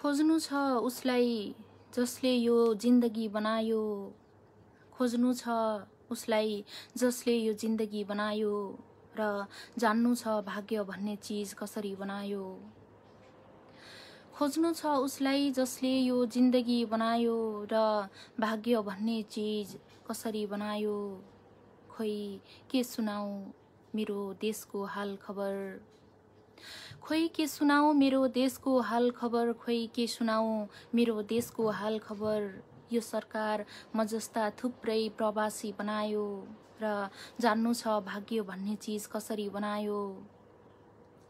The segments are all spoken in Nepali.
खोज्नु छ उसलाई जसले यो जिन्दगी बनायो, खोज्नु छ उसलाई जसले यो जिन्दगी बनायो र जान्नु छ भाग्य भन्ने चीज कसरी बनायो। खोज्नु छ उसलाई जसले यो जिन्दगी बनायो र भाग्य भन्ने चीज कसरी बनायो। खोइ के सुनाऊ मेरो देशको हाल खबर, खोइ के सुनाऊ मेरो देशको हाल खबर, खोइ के सुनाऊ मेरो देशको हाल खबर। यो सरकार म जस्ता थुप्रै प्रवासी बनायो र जान्नु छ भाग्य भन्ने चीज कसरी बनायो।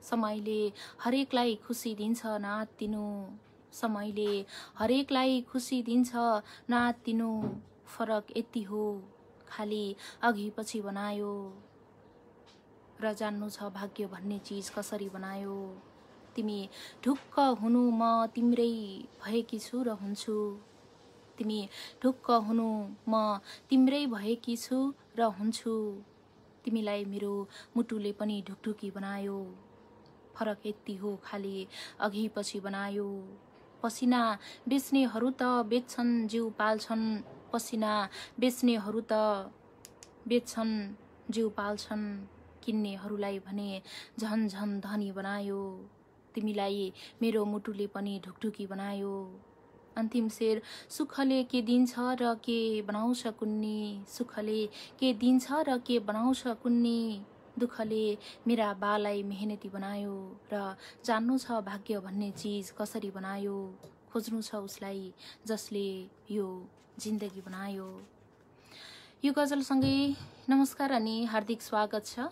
समयले हरेकलाई खुसी दिन्छ नआत्तिनु, समयले हरेकलाई खुसी दिन्छ नआत्तिनु। फरक यति हो खाली अघि पछि बनायो र जान्नु छ भाग्य भन्ने चीज कसरी बनायो। तिमी ढुक्क हुनु म तिम्रै भएकी छु र हुन्छु, तिमी ढुक्क हुनु म तिम्रै भएकी छु र हुन्छु। तिमीलाई मेरो मुटुले पनि ढुकढुकी बनायो। फरक यति हो खाली अघि पछि बनायो। पसिना बेच्नेहरू त बेच्छन् जिउ पाल्छन्, पसिना बेच्नेहरू त बेच्छन् जिउ पाल्छन्। किन्नेहरूलाई भने झन झन धनी बनायो। तिमीलाई मेरो मुटुले पनि ढुकढुकी बनायो। अन्तिम शेर सुखले के दिन्छ र के बनाउँछ कुन्नी, सुखले के दिन्छ र के बनाउँछ कुन्नी। दुःखले मेरा बालाई मेहनती बनायो र जान्नु छ भाग्य भन्ने चीज कसरी बनायो। खोज्नु छ उसलाई जसले यो जिन्दगी बनायो। यो गजलसँगै नमस्कार अनि हार्दिक स्वागत छ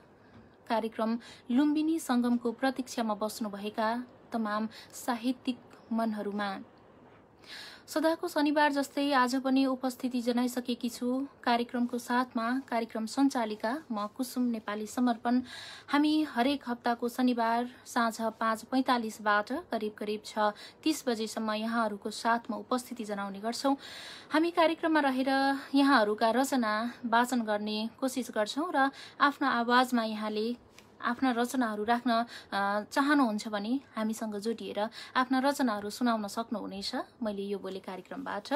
कार्यक्रम लुम्बिनी संगमको प्रतीक्षामा बस्नुभएका तमाम साहित्यिक मनहरूमा। सदाको शनिबार जस्तै आज पनि उपस्थिति जनाइसकेकी छु कार्यक्रमको साथमा। कार्यक्रम सञ्चालिका म कुसुम नेपाली समर्पण। हामी हरेक हप्ताको शनिबार साँझ 5:45बाट करिब 6:30 बजेसम्म यहाँहरूको साथमा उपस्थिति जनाउने गर्छौं। हामी कार्यक्रममा रहेर यहाँहरूका रचना वाचन गर्ने कोसिस गर्छौं र आफ्नो आवाजमा यहाँले आफ्ना रचनाहरू राख्न चाहनुहुन्छ भने हामीसँग जोडिएर आफ्ना रचनाहरू सुनाउन सक्नुहुनेछ। मैले यो बोले कार्यक्रमबाट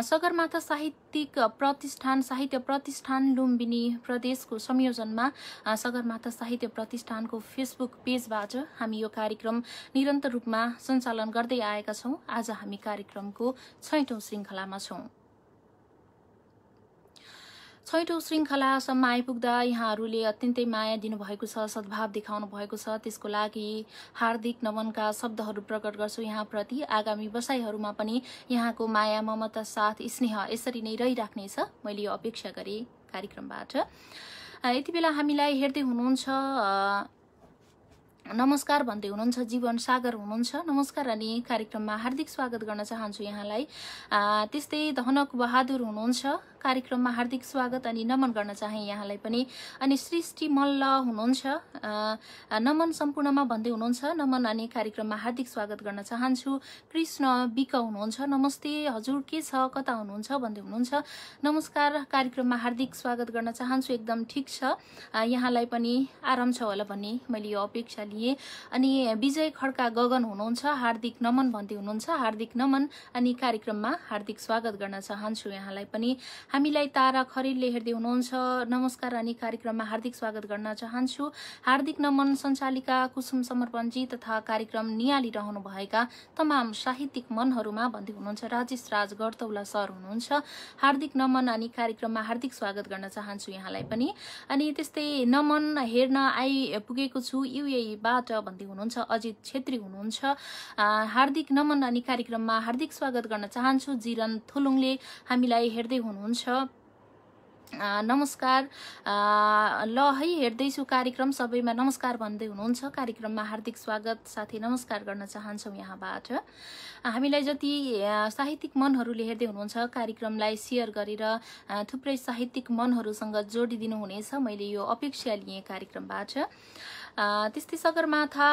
सगरमाथा साहित्यिक प्रतिष्ठान साहित्य प्रतिष्ठान लुम्बिनी प्रदेशको संयोजनमा सगरमाथा साहित्य प्रतिष्ठानको फेसबुक पेजबाट हामी यो कार्यक्रम निरन्तर रूपमा सञ्चालन गर्दै आएका छौं। आज हामी कार्यक्रमको 6औं श्रृङ्खलामा छौं। 6औं श्रृङ्खलासम्म आइपुग्दा यहाँहरूले अत्यन्तै माया दिनुभएको छ, सद्भाव देखाउनु भएको छ। त्यसको लागि हार्दिक नमनका शब्दहरू प्रकट गर्छु यहाँप्रति। आगामी बसाइहरूमा पनि यहाँको माया ममता साथ स्नेह यसरी नै रहिराख्नेछ, मैले यो अपेक्षा गरेँ कार्यक्रमबाट। यति बेला हामीलाई हेर्दै हुनुहुन्छ नमस्कार भन्दै हुनुहुन्छ जीवन सागर हुनुहुन्छ, नमस्कार अनि कार्यक्रममा हार्दिक स्वागत गर्न चाहन्छु यहाँलाई। त्यस्तै धनक बहादुर हुनुहुन्छ, कार्यक्रममा हार्दिक स्वागत अनि नमन गर्न चाहे यहाँलाई पनि। अनि सृष्टि मल्ल हुनुहुन्छ, नमन सम्पूर्णमा भन्दै हुनुहुन्छ, नमन अनि कार्यक्रममा हार्दिक स्वागत गर्न चाहन्छु। कृष्ण बिक हुनुहुन्छ, नमस्ते हजुर के छ कता हुनुहुन्छ भन्दै हुनुहुन्छ, नमस्कार कार्यक्रममा हार्दिक स्वागत गर्न चाहन्छु। एकदम ठिक छ, यहाँलाई पनि आराम छ होला भन्ने मैले यो अपेक्षा लिए। अनि विजय खड्का गगन हुनुहुन्छ, हार्दिक नमन भन्दै हुनुहुन्छ, हार्दिक नमन अनि कार्यक्रममा हार्दिक स्वागत गर्न चाहन्छु यहाँलाई पनि। हामीलाई तारा खरेलले हेर्दै हुनुहुन्छ, नमस्कार अनि कार्यक्रममा हार्दिक स्वागत गर्न चाहन्छु। हार्दिक नमन सञ्चालिका कुसुम समर्पणजी तथा कार्यक्रम निहालिरहनु भएका तमाम साहित्यिक मनहरूमा भन्दै हुनुहुन्छ। राजेश राज गर्तौला सर हुनुहुन्छ, हार्दिक नमन अनि कार्यक्रममा हार्दिक स्वागत गर्न चाहन्छु यहाँलाई पनि। अनि त्यस्तै नमन हेर्न आइपुगेको छु युएईबाट भन्दै हुनुहुन्छ अजित छेत्री हुनुहुन्छ, हार्दिक नमन अनि कार्यक्रममा हार्दिक स्वागत गर्न चाहन्छु। जिरन थुलुङले हामीलाई हेर्दै हुनुहुन्छ, नमस्कार ल है हेर्दैछु कार्यक्रम सबैमा नमस्कार भन्दै हुनुहुन्छ, कार्यक्रममा हार्दिक स्वागत साथै नमस्कार गर्न चाहन्छौँ यहाँबाट। हामीलाई जति साहित्यिक मनहरूले हेर्दै हुनुहुन्छ कार्यक्रमलाई सेयर गरेर थुप्रै साहित्यिक मनहरूसँग जोडिदिनु हुनेछ, मैले यो अपेक्षा लिएँ कार्यक्रमबाट। त्यस्तै सगरमाथा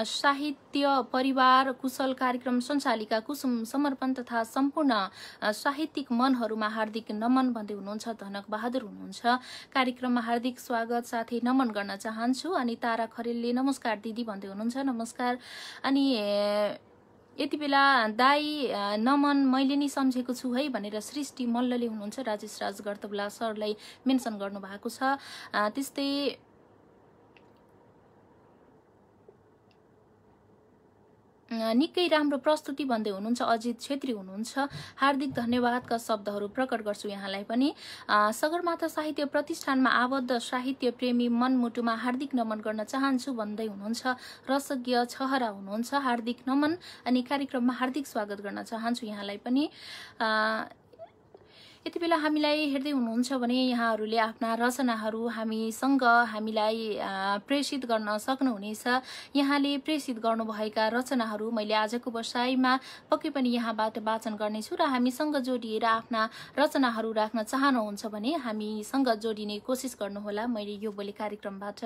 साहित्य परिवार कुशल कार्यक्रम सञ्चालिका कुसुम समर्पण तथा सम्पूर्ण साहित्यिक मनहरूमा हार्दिक नमन भन्दै हुनुहुन्छ। धनक बहादुर हुनुहुन्छ, कार्यक्रममा हार्दिक स्वागत साथै नमन गर्न चाहन्छु। अनि तारा खरेलले नमस्कार दिदी भन्दै हुनुहुन्छ, नमस्कार। अनि यति बेला दाई नमन मैले नि सम्झेको छु है भनेर सृष्टि मल्लले हुनुहुन्छ, राजेश राज गर्तबला सरलाई मेन्सन गर्नुभएको छ। त्यस्तै निकै राम्रो प्रस्तुति भन्दै हुनुहुन्छ अजित छेत्री हुनुहुन्छ, हार्दिक धन्यवादका शब्दहरू प्रकट गर्छु यहाँलाई पनि। सगरमाथा साहित्य प्रतिष्ठानमा आबद्ध साहित्य प्रेमी मनमुटुमा हार्दिक नमन गर्न चाहन्छु भन्दै हुनुहुन्छ रसज्ञ छहरा हुनुहुन्छ, हार्दिक नमन अनि कार्यक्रममा हार्दिक स्वागत गर्न चाहन्छु यहाँलाई पनि। यति बेला हामीलाई हेर्दै हुनुहुन्छ भने यहाँहरूले आफ्ना रचनाहरू हामीलाई प्रेषित गर्न सक्नुहुनेछ। यहाँले प्रेषित गर्नुभएका रचनाहरू मैले आजको बसाइमा पक्कै पनि यहाँबाट वाचन गर्नेछु र हामीसँग जोडिएर आफ्ना रचनाहरू राख्न चाहनुहुन्छ भने हामीसँग जोडिने कोसिस गर्नुहोला। मैले यो बोली कार्यक्रमबाट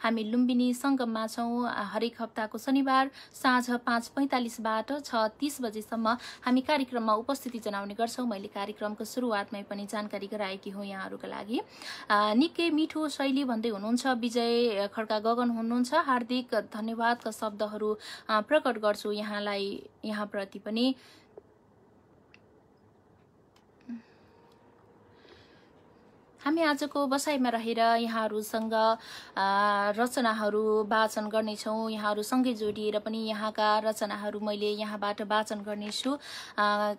हामी लुम्बिनी सङ्गममा छौँ। हरेक हप्ताको शनिबार साँझ 5:45बाट 6:30 बजेसम्म हामी कार्यक्रममा उपस्थिति जनाउने गर्छौँ। मैले कार्यक्रमको सुरुवातमै पनि जानकारी गराएकी हुँ यहाँहरूका लागि। निकै मिठो शैली भन्दै हुनुहुन्छ विजय खड्का गगन हुनुहुन्छ, हार्दिक धन्यवादका शब्दहरू प्रकट गर्छु यहाँप्रति पनि। हामी आजको बसाइमा रहेर यहाँहरूसँग रचनाहरू वाचन गर्नेछौँ। यहाँहरूसँगै जोडिएर पनि यहाँका रचनाहरू मैले यहाँबाट वाचन गर्नेछु।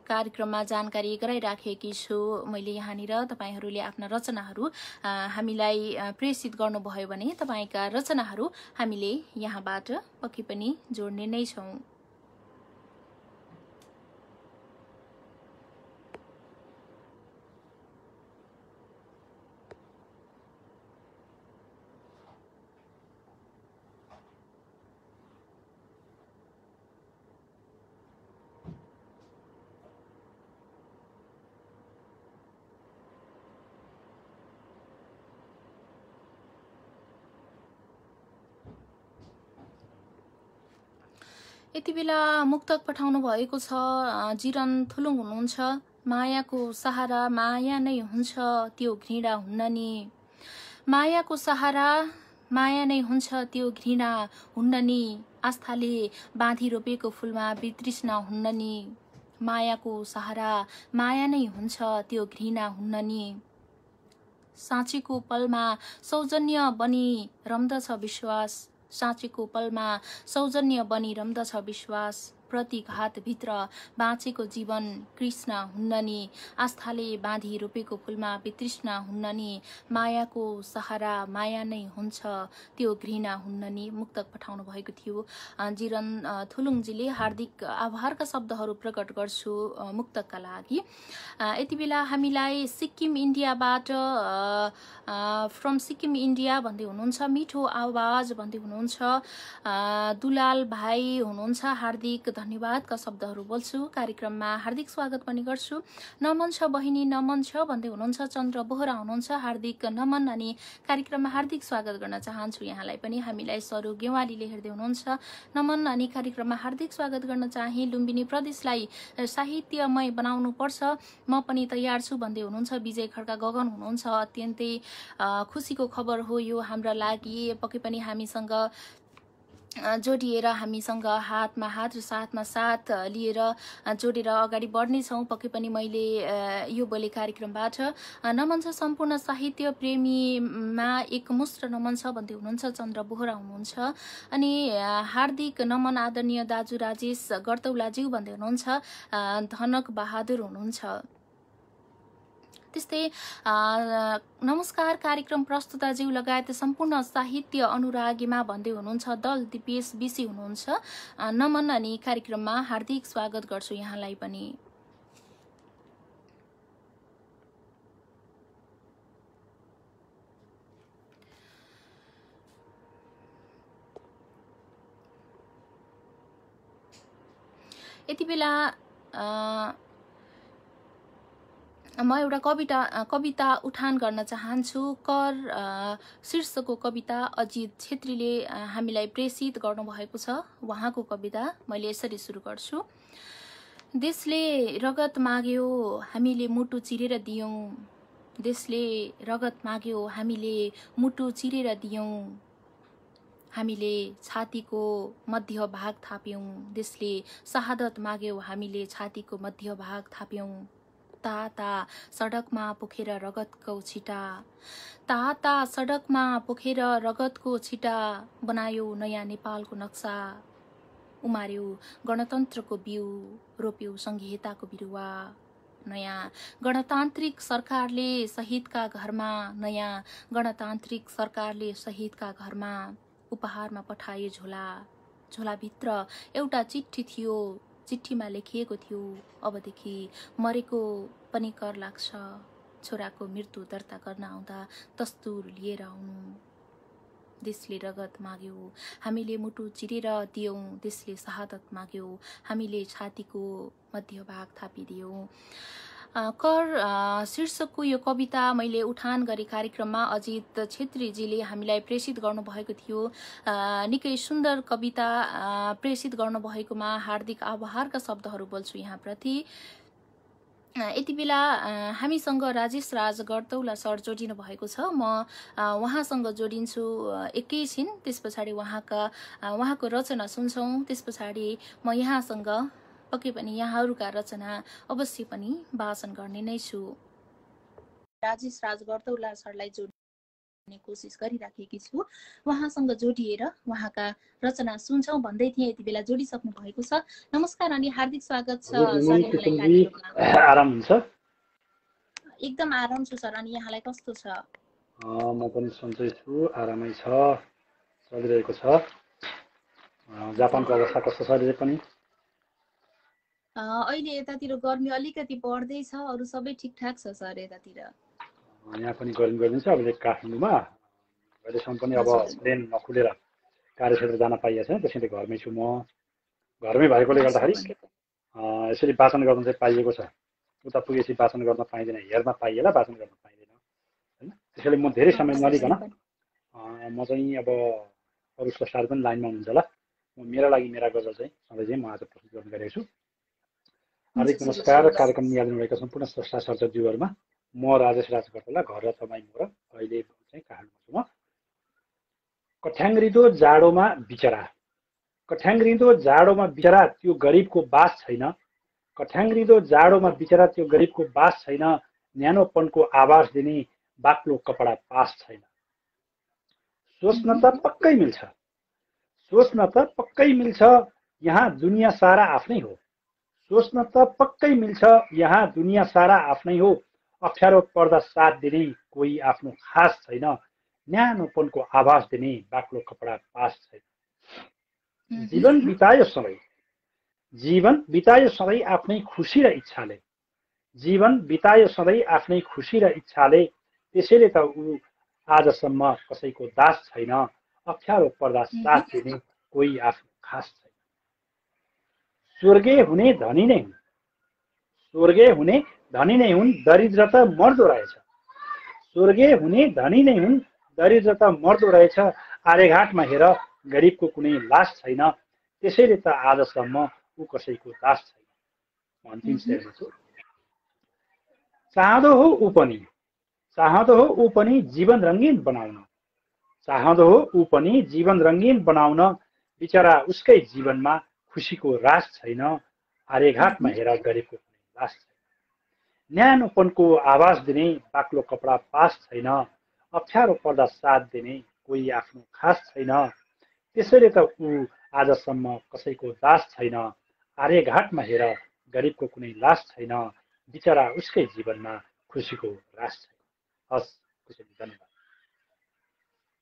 कार्यक्रममा जानकारी गराइराखेकी छु मैले यहाँनिर। तपाईँहरूले आफ्ना रचनाहरू हामीलाई प्रेषित गर्नुभयो भने तपाईँका रचनाहरू हामीले यहाँबाट पक्कै पनि जोड्ने नै छौँ। यति बेला मुक्तक पठाउनु भएको छ जिरन थुलुङ हुनुहुन्छ। मायाको सहारा माया नै हुन्छ त्यो घृणा हुन्न नि, मायाको सहारा माया नै हुन्छ त्यो घृणा हुन्न नि, आस्थाले बाँधी रोपेको फुलमा वितृष्णा हुन्न नि, मायाको सहारा माया नै हुन्छ त्यो घृणा हुन्न नि, साँचीको पलमा सौजन्य बनी रम्दछ विश्वास, साँचीको पलमा सौजन्य बनी रम्दछ विश्वास, प्रतिघातभित्र बाँचेको जीवन कृष्ण हुन्न नि, आस्थाले बाँधी रोपेको फुलमा वितृष्णा हुन्न नि, मायाको सहारा माया नै हुन्छ त्यो घृणा हुन्न नि। मुक्तक पठाउनु भएको थियो जिरन थुलुङजीले। हार्दिक आभारका शब्दहरू प्रकट गर्छु मुक्तकका लागि। यति बेला हामीलाई सिक्किम इन्डियाबाट फ्रम सिक्किम इन्डिया भन्दै हुनुहुन्छ, मिठो आवाज भन्दै हुनुहुन्छ दुलाल भाइ हुनुहुन्छ, हार्दिक धन्यवादका शब्दहरू बोल्छु। कार्यक्रममा हार्दिक स्वागत पनि गर्छु। नमन छ बहिनी नमन छ भन्दै हुनुहुन्छ चन्द्र बोहरा हुनुहुन्छ, हार्दिक नमन अनि कार्यक्रममा हार्दिक स्वागत गर्न चाहन्छु यहाँलाई पनि। हामीलाई सरू गेवालीले हेर्दै हुनुहुन्छ, नमन अनि कार्यक्रममा हार्दिक स्वागत गर्न चाहे। लुम्बिनी प्रदेशलाई साहित्यमय बनाउनु पर्छ, म पनि तयार छु भन्दै हुनुहुन्छ विजय खड्का गगन हुनुहुन्छ। अत्यन्तै खुसीको खबर हो यो हाम्रा लागि। पक्कै पनि हामीसँग जोडिएर हामीसँग हातमा हात र साथमा साथ लिएर जोडेर अगाडि बढ्नेछौँ। पक्कै पनि मैले यो बोले कार्यक्रमबाट नमन छ सम्पूर्ण साहित्य प्रेमीमा एकमुष्ट नमन छ भन्दै हुनुहुन्छ चन्द्र बोहरा हुनुहुन्छ। अनि हार्दिक नमन आदरणीय दाजु राजेश गर्तौलाज्यू भन्दै हुनुहुन्छ, धनक बहादुर हुनुहुन्छ। त्यस्तै नमस्कार कार्यक्रम प्रस्तुताज्यू लगायत सम्पूर्ण साहित्य अनुरागीमा भन्दै हुनुहुन्छ दल दिपेश बिसी हुनुहुन्छ, नमन अनि कार्यक्रममा हार्दिक स्वागत गर्छु यहाँलाई पनि। यति बेला म एउटा कविता उठान गर्न चाहन्छु। कर शीर्षकको कविता अजित छेत्रीले हामीलाई प्रेषित गर्नुभएको छ। उहाँको कविता मैले यसरी सुरु गर्छु। देशले रगत माग्यो हामीले मुटु चिरेर दियौँ, देशले रगत माग्यो हामीले मुटु चिरेर दियौँ, हामीले छातीको मध्य भाग थाप्यौं, देशले शहादत माग्यो हामीले छातीको मध्य भाग थाप्यौं। ताता सडकमा पोखेर रगतको छिटा, ताता सडकमा पोखेर रगतको छिटा, बनायो नयाँ नेपालको नक्सा, उमार्यो गणतन्त्रको बिउ, रोप्यो संघीयताको बिरुवा। नयाँ गणतान्त्रिक सरकारले शहीदका घरमा, नयाँ गणतान्त्रिक सरकारले शहीदका घरमा उपहारमा पठायो झोला। झोलाभित्र एउटा चिठी थियो, चिठीमा लेखिएको थियो, अबदेखि मरेको पनि कर लाग्छ, छोराको मृत्यु दर्ता गर्न आउँदा दस्तुर लिएर आउनु। देशले रगत माग्यो, हामीले मुटु चिरेर दियौं, देशले शहादत माग्यो, हामीले छातीको मध्यभाग थापिदियौं। कर शीर्षकको यो कविता मैले उठान गरे कार्यक्रममा अजित छेत्रीजीले हामीलाई प्रेषित गर्नुभएको थियो। निकै सुन्दर कविता प्रेषित गर्नुभएकोमा हार्दिक आभारका शब्दहरू बोल्छु यहाँप्रति। यति बेला हामीसँग राजेश राज गर्तौला सर जोडिनु भएको छ। म उहाँसँग जोडिन्छु एकैछिन, त्यस पछाडि उहाँको रचना सुन्छौँ। त्यस पछाडि म यहाँसँग पक्कै पनि यहाँहरूका रचना अवश्य पनि वाचन गर्ने नै छु। राजेश राज गर्तौला सरलाई जोड्ने कोसिस गरिराखेकी छु। उहाँसँग जोडिएर उहाँका रचना सुन्छौँ भन्दै थिएँ, यति बेला जोडिसक्नु भएको छ। नमस्कार अनि हार्दिक स्वागत छ सर यहाँलाई कार्यक्रममा। आराम हुन्छ? एकदम आराम छु सर, अनि यहाँलाई कस्तो छ? म पनि सन्चै छु, आरामै छ, चलिरहेको छ। जापानको अवस्था कस्तो छ अहिले पनि? अहिले यतातिर गर्मी अलिकति बढ्दैछ, अरू सबै ठिकठाक छ सर यतातिर। यहाँ पनि गर्मी छ। अहिले काठमाडौँमा अहिलेसम्म पनि अब प्लेन नखुलेर कार्यक्षेत्र जान पाइएको छैन, त्यसैले घरमै छु। म घरमै भएकोले गर्दाखेरि यसरी वाचन गर्न चाहिँ पाइएको छ। उता पुगेपछि वाचन गर्न पाइँदैन, हेर्न पाइएला, वाचन गर्न पाइँदैन हैन। त्यसैले म धेरै समय नलिकन म चाहिँ अब अरू स्रष्टाहरू पनि लाइनमा हुनुहुन्छ होला, म मेरा लागि मेरा गजल चाहिँ सधैँ चाहिँ म आज प्रस्तुत गर्न गइरहेको छु। हार्दिक नमस्कार कार्यक्रम निहाल्नु भएका सम्पूर्ण स्रष्टा सर्जकज्यूहरूमा। म राजेश राज गर्तौला, घर र तपाईँ मोर, अहिले चाहिँ काठमाडौँमा छु। म कठ्याङ्ग्रिदो जाडोमा बिचरा, कठ्याङ्ग्रिदो जाडोमा बिचरा त्यो गरिबको बास छैन, कठ्याङ्ग्रिदो जाडोमा बिचरा त्यो गरिबको बास छैन, न्यानोपनको आवाज दिने बाक्लो कपडा पास छैन। सोच्न त पक्कै मिल्छ, सोच्न त पक्कै मिल्छ, यहाँ दुनियाँ सारा आफ्नै हो, सोच्न त पक्कै मिल्छ, यहाँ दुनियाँ सारा आफ्नै हो, अप्ठ्यारो पर्दा साथ दिने कोही आफ्नो खास छैन, न्यानोपनको आवाज दिने बाक्लो कपडा पास छैन। जीवन बितायो सधैँ, जीवन बितायो सधैँ आफ्नै खुसी र इच्छाले, जीवन बितायो सधैँ आफ्नै खुसी र इच्छाले, त्यसैले त ऊ आजसम्म कसैको दास छैन, अप्ठ्यारो पर्दा साथ दिने कोही आफ्नो खास छैन। स्वर्गे हुने धनी नै हुन्, स्वर्गे हुने धनी नै हुन्, दरिद्र त मर्दो रहेछ, स्वर्गे हुने धनी नै हुन्, दरिद्र त मर्दो रहेछ, आर्यघाटमा हेर गरिबको कुनै लास छैन, त्यसैले त आजसम्म ऊ कसैको दास छैन। अन्तिम शेरमा छु। चाहँदो हो ऊ पनि, चाहँदो हो ऊ पनि जीवन रङ्गीन बनाउन, चाहँदो हो ऊ पनि जीवन रङ्गीन बनाउन, बिचरा उसकै जीवनमा खुसीको रास छैन, आर्यघाटमा हेर गरिबको कुनै लास छैन, न्यानोपनको आवाज दिने बाक्लो कपडा पास छैन, अप्ठ्यारो पर्दा साथ दिने कोही आफ्नो खास छैन, त्यसैले त ऊ आजसम्म कसैको दास छैन, आर्यघाटमा हेर गरिबको कुनै लास छैन, बिचरा उसकै जीवनमा खुसीको रास छैन। हस्, धन्यवाद।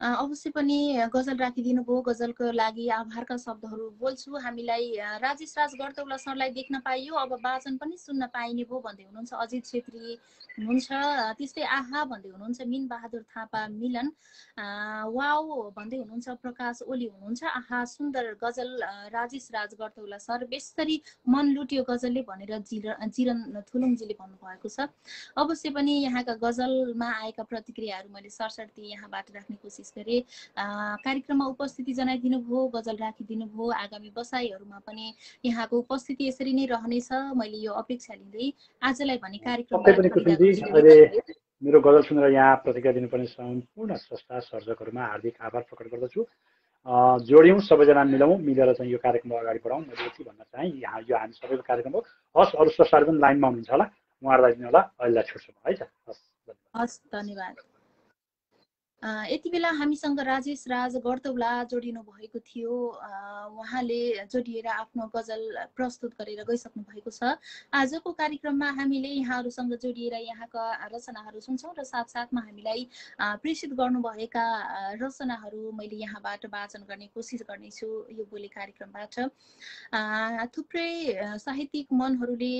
अवश्य पनि गजल राखिदिनु भयो, गजलको लागि आभारका शब्दहरू बोल्छु। हामीलाई राजेश राज गर्तौला सरलाई देख्न पाइयो, अब वाचन पनि सुन्न पाइने भयो भन्दै हुनुहुन्छ अजित छेत्री हुनुहुन्छ, त्यस्तै आहा भन्दै हुनुहुन्छ मिन बहादुर थापा मिलन, वाउ भन्दै हुनुहुन्छ प्रकाश ओली हुनुहुन्छ। आहा सुन्दर गजल राजेश राज गर्तौला सर, बेसरी मन लुट्यो गजलले भनेर जिरन थुलुङजीले भन्नुभएको छ। अवश्य पनि यहाँका गजलमा आएका प्रतिक्रियाहरू मैले सरसर्ती यहाँबाट राख्ने कोसिस गरे। कार्यक्रममा उपस्थिति जनाइदिनु भयो, गजल राखिदिनु भयो, आगामी बसाइहरूमा पनि यहाँको उपस्थिति यसरी नै रहनेछ, मैले यो अपेक्षा लिँदै आजलाई भने कार्यक्रमबाट मेरो गजल सुनेर यहाँ प्रतिक्रिया दिनुपर्ने सम्पूर्ण स्रष्टा सर्जकहरूमा हार्दिक आभार प्रकट गर्दछु। जोड्यौँ, सबैजना मिलौँ, मिलेर चाहिँ यो कार्यक्रमलाई अगाडि बढाउँ। मैले यति भन्न चाहेँ। यहाँ यो हामी सबैको कार्यक्रम हो। हस्, अरू स्रष्टाहरू पनि लाइनमा हुनुहुन्छ होला, उहाँहरूलाई दिनु होला। अहिलेलाई छुट्छु म, है त। हस्, धन्यवाद। यति बेला हामीसँग राजेश राज गर्तौला जोडिनु भएको थियो। उहाँले जोडिएर आफ्नो गजल प्रस्तुत गरेर गइसक्नु भएको छ। आजको कार्यक्रममा हामीले यहाँहरूसँग जोडिएर यहाँका रचनाहरू सुन्छौँ र साथसाथमा हामीलाई प्रेषित गर्नुभएका रचनाहरू मैले यहाँबाट वाचन गर्ने कोसिस गर्नेछु यो बोली कार्यक्रमबाट। थुप्रै साहित्यिक मनहरूले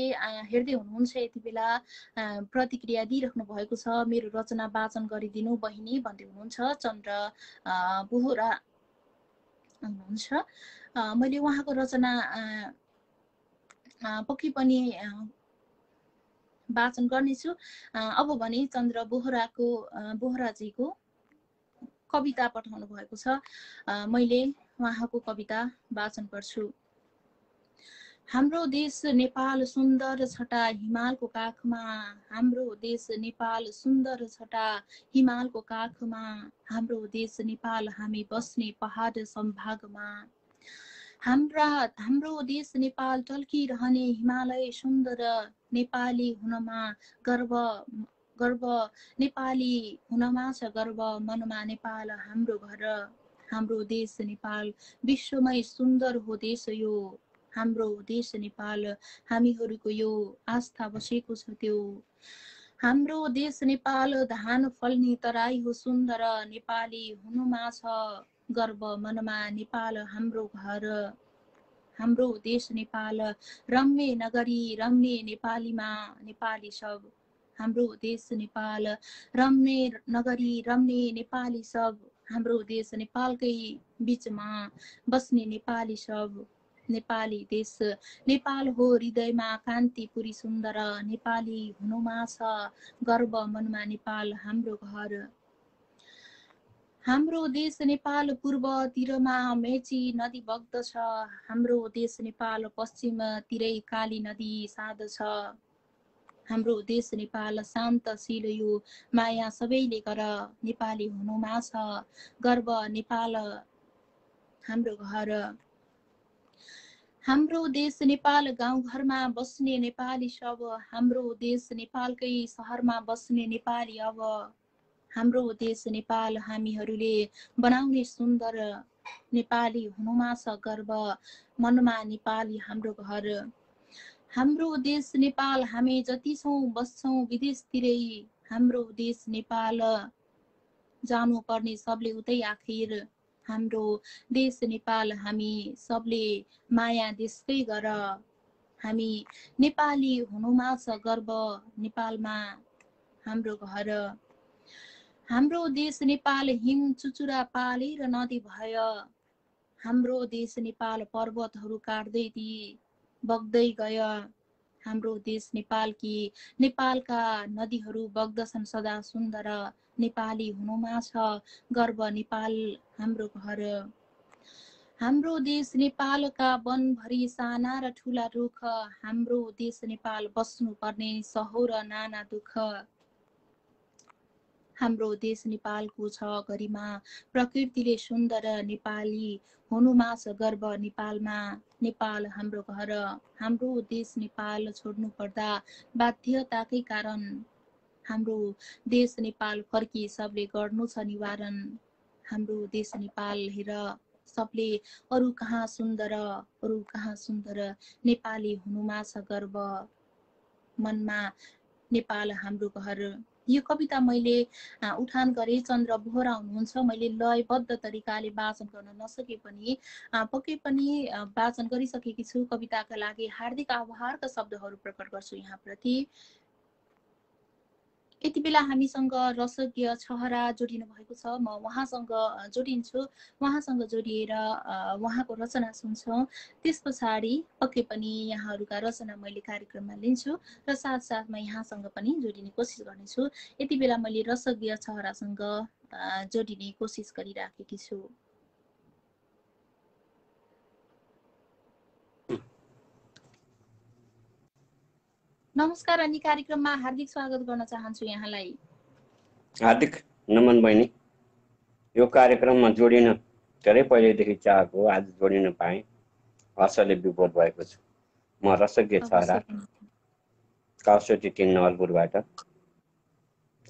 हेर्दै हुनुहुन्छ, यति बेला प्रतिक्रिया दिइराख्नु भएको छ। मेरो रचना वाचन गरिदिनु बहिनी भन्दै हुनुहुन्छ। चन्द्र बोहरा हुनुहुन्छ। मैले उहाँको रचना पक्कै पनि वाचन गर्नेछु। अब भने चन्द्र बोहराजीको कविता पठाउनु भएको छ। मैले उहाँको कविता वाचन गर्छु। हाम्रो देश नेपाल सुन्दर छटा हिमालको काखमा, हाम्रो देश नेपाल सुन्दर छटा हिमालको काखमा, हाम्रो देश नेपाल हामी बस्ने पहाड सम्भागमा, हाम्रो देश नेपाल टल्किरहने हिमालय सुन्दर, नेपाली हुनमा गर्व नेपाली हुनमा छ गर्व, मनमा नेपाल हाम्रो घर, हाम्रो देश नेपाल विश्वमै सुन्दर हो देश यो, हाम्रो देश नेपाल हामीहरूको यो आस्था बसेको छ त्यो, हाम्रो देश नेपाल धान फल्ने तराई हो सुन्दर, नेपाली हुनुमा छ गर्व, मनमा नेपाल हाम्रो घर, हाम्रो देश नेपाल रम्य नगरी रम्य नेपालीमा नेपाली सब, हाम्रो देश नेपाल रम्य नगरी रम्य नेपाली सब, हाम्रो देश नेपालकै बीचमा बस्ने नेपाली सब, नेपाली देश नेपाल हो हृदयमा कान्तिपुरी सुन्दर, नेपाली हुनुमा छ गर्व, मनमा नेपाल हाम्रो घर, हाम्रो देश नेपाल पूर्वतिरमा मेची नदी बग्दछ, हाम्रो देश नेपाल पश्चिमतिरै काली नदी सार्दछ, हाम्रो देश नेपाल शान्तशील यो माया सबैले गर, नेपाली हुनुमा छ गर्व, नेपाल हाम्रो घर, हाम्रो देश नेपाल गाउँघरमा बस्ने नेपाली सब, हाम्रो देश नेपालकै सहरमा बस्ने नेपाली अब, हाम्रो देश नेपाल हामीहरूले बनाउने सुन्दर, नेपाली हुनुमा छ गर्व, मनमा नेपाली हाम्रो घर, हाम्रो देश नेपाल हामी जति छौँ बस्छौँ विदेशतिरै, हाम्रो देश नेपाल जानुपर्ने सबले उतै आखिर, हाम्रो देश नेपाल हामी सबले माया देशकै गर, हामी नेपाली हुनुमा छ गर्व, नेपालमा हाम्रो घर, हाम्रो देश नेपाल हिम चुचुरा पालेर नदी भय, हाम्रो देश नेपाल पर्वतहरू काट्दै ती बग्दै गय, हाम्रो देश नेपालका नदीहरू बग्दछन् सदा सुन्दर, नेपाली हुनुमा छ गर्व, नेपाल हाम्रो घर, हाम्रो देश नेपालका वनभरि साना र ठुला रुख, हाम्रो देश नेपाल बस्नुपर्ने सहो र नाना दुख, हाम्रो देश नेपालको छ गरिमा प्रकृतिले सुन्दर, नेपाली हुनुमा छ गर्व, नेपालमा नेपाल हाम्रो घर, हाम्रो देश नेपाल छोड्नु पर्दा बाध्यताकै कारण, हाम्रो देश नेपाल फर्की सबले गर्नु छ निवारण, हाम्रो देश नेपाल हेर सबले अरू कहाँ सुन्दर, नेपाली हुनुमा छ गर्व, मनमा नेपाल हाम्रो घर। यो कविता मैले उठान गरेँ। चन्द्र बोहरा हुनुहुन्छ। मैले लयबद्ध तरिकाले वाचन गर्न नसके पनि पक्कै पनि वाचन गरिसकेकी छु। कविताका लागि हार्दिक आभारका शब्दहरू प्रकट गर्छु यहाँप्रति। यति बेला हामीसँग रसज्ञ छहरा जोडिनु भएको छ। म उहाँसँग जोडिन्छु। उहाँसँग जोडिएर उहाँको रचना सुन्छौँ। त्यस पछाडि पक्कै पनि यहाँहरूका रचना मैले कार्यक्रममा लिन्छु र साथसाथमा यहाँसँग पनि जोडिने कोसिस गर्नेछु। यति बेला मैले रसज्ञ छहरासँग जोडिने कोसिस गरिराखेकी छु। नमस्कार अनि कार्यक्रममा हार्दिक स्वागत गर्न चाहन्छु यहाँलाई। हार्दिक नमन बहिनी। यो कार्यक्रममा जोडिन धेरै पहिलेदेखि चाहेको आज जोडिन पाएँ, हर्षले विभोर भएको छु। म रसज्ञ छहरा, काउसटी 3 नवलपुरबाट।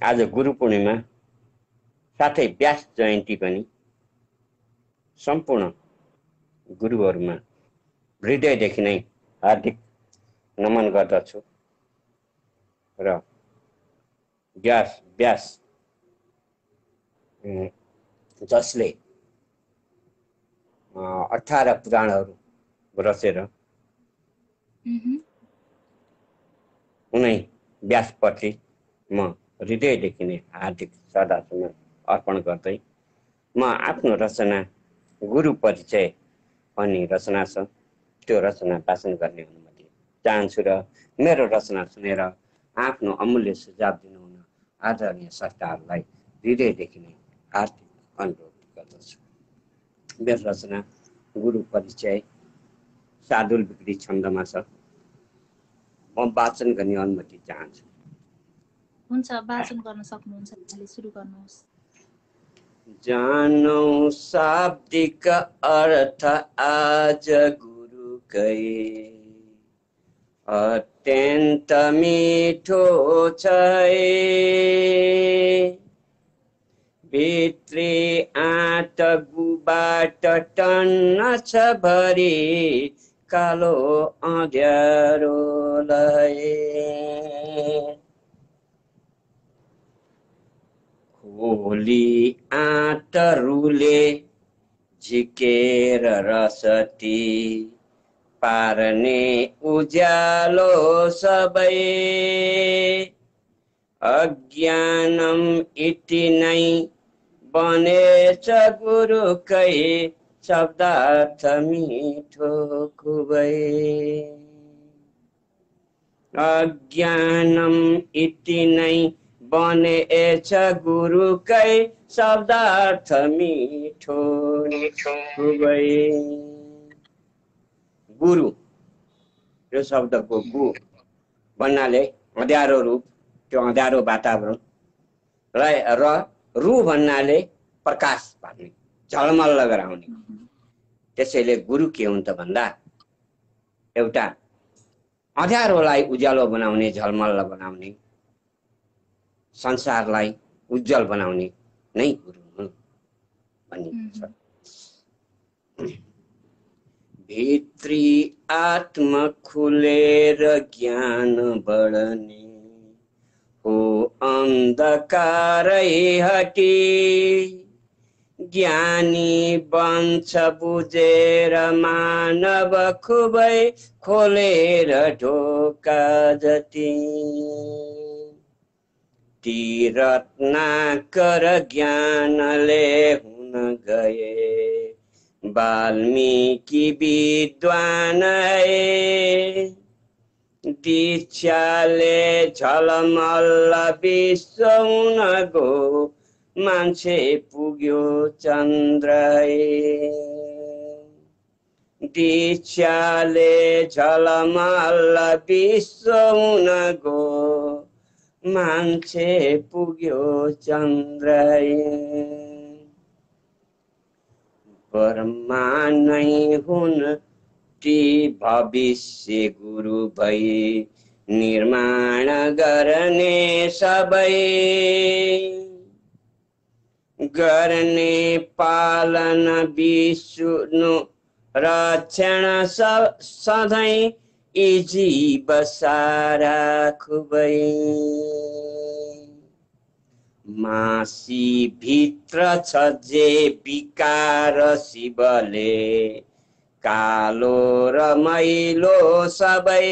आज गुरु पूर्णिमा साथै व्यास जयन्ती पनि। सम्पूर्ण गुरुहरूमा हृदयदेखि नै हार्दिक नमन गर्दछु र व्यास जसले 18 पुराणहरू रचेर उनै व्यासप्रति म हृदयदेखि नै हार्दिक श्रद्धासुमन अर्पण गर्दै म आफ्नो रचना गुरु परिचय भन्ने रचना छ, त्यो रचना वाचन गर्ने अनुमति चाहन्छु र मेरो रचना सुनेर आफ्नो अमूल्य सुझाव दिनुहुन आदरणीय संस्थाहरूलाई हृदयदेखि नै हार्दिक अनुरोध गर्दछु। मेरो रचना गुरु परिचय सादुल बिक्री छन्दमा छ। म वाचन गर्ने अनुमति चाहन्छु। हुन्छ, वाचन गर्न सक्नुहुन्छ, सुरु गर्नुहोस्। जानौ शाब्दिक अर्थ आज गुरुकै अत्यन्त मिठो छ, भित्री आँट गुबाट टन्न छ भरी कालो अँध्यारोलाई। खोली आँट रुले झिकेर रसती पार्ने उज्यालो सबै, अज्ञानम इति नै बनेछ गुरुकै शब्दार्थ मिठो खुबै। अज्ञानम इति नै बनेछ गुरुकै शब्दार्थ मिठो खुबै। गुरु यो शब्दको गु भन्नाले अँध्यारो रूप, त्यो अँध्यारो वातावरण र रु भन्नाले प्रकाश पार्ने, झलमल्ल गराउने। त्यसैले गुरु के हुन् त भन्दा एउटा अँध्यारोलाई उज्यालो बनाउने, झलमल्ल बनाउने, संसारलाई उज्जवल बनाउने नै गुरु हुन् भनिन्छ। भित्री आत्मा खुलेर ज्ञान बढ्ने हो अन्धकारै हटी, ज्ञानी बन्छ बुझेर मानव खुबै खोलेर ढोका जति। ती रत्नाकर ज्ञानले हुन गए वाल्मीकि विद्वान, दीक्षाले झलमल्ल विश्व हुन गो मान्छे पुग्यो चन्द्र। दीक्षाले झलमल्ल विश्व हुन गो मान्छे पुग्यो चन्द्र। ब्रह्मा नै हुन् ती भविष्य गुरु भई निर्माण गर्ने सबै, गर्ने पालन विष्णु रक्षण सधैँ यी जीव सारा खुबै। मासी भित्र छ जे विकार शिवले कालो र मैलो सबै,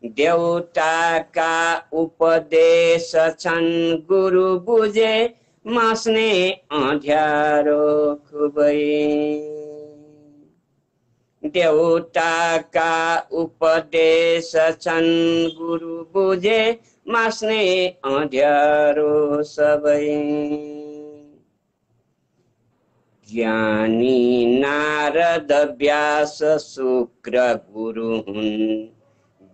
देउताका उपदेश छन् गुरु बुझे मास्ने अँध्यारो खुबै। देउताका उपदेश छन् गुरु बुझे मास्ने अँध्यारो सबै। ज्ञानी नारद व्यास शुक्र गुरु हुन्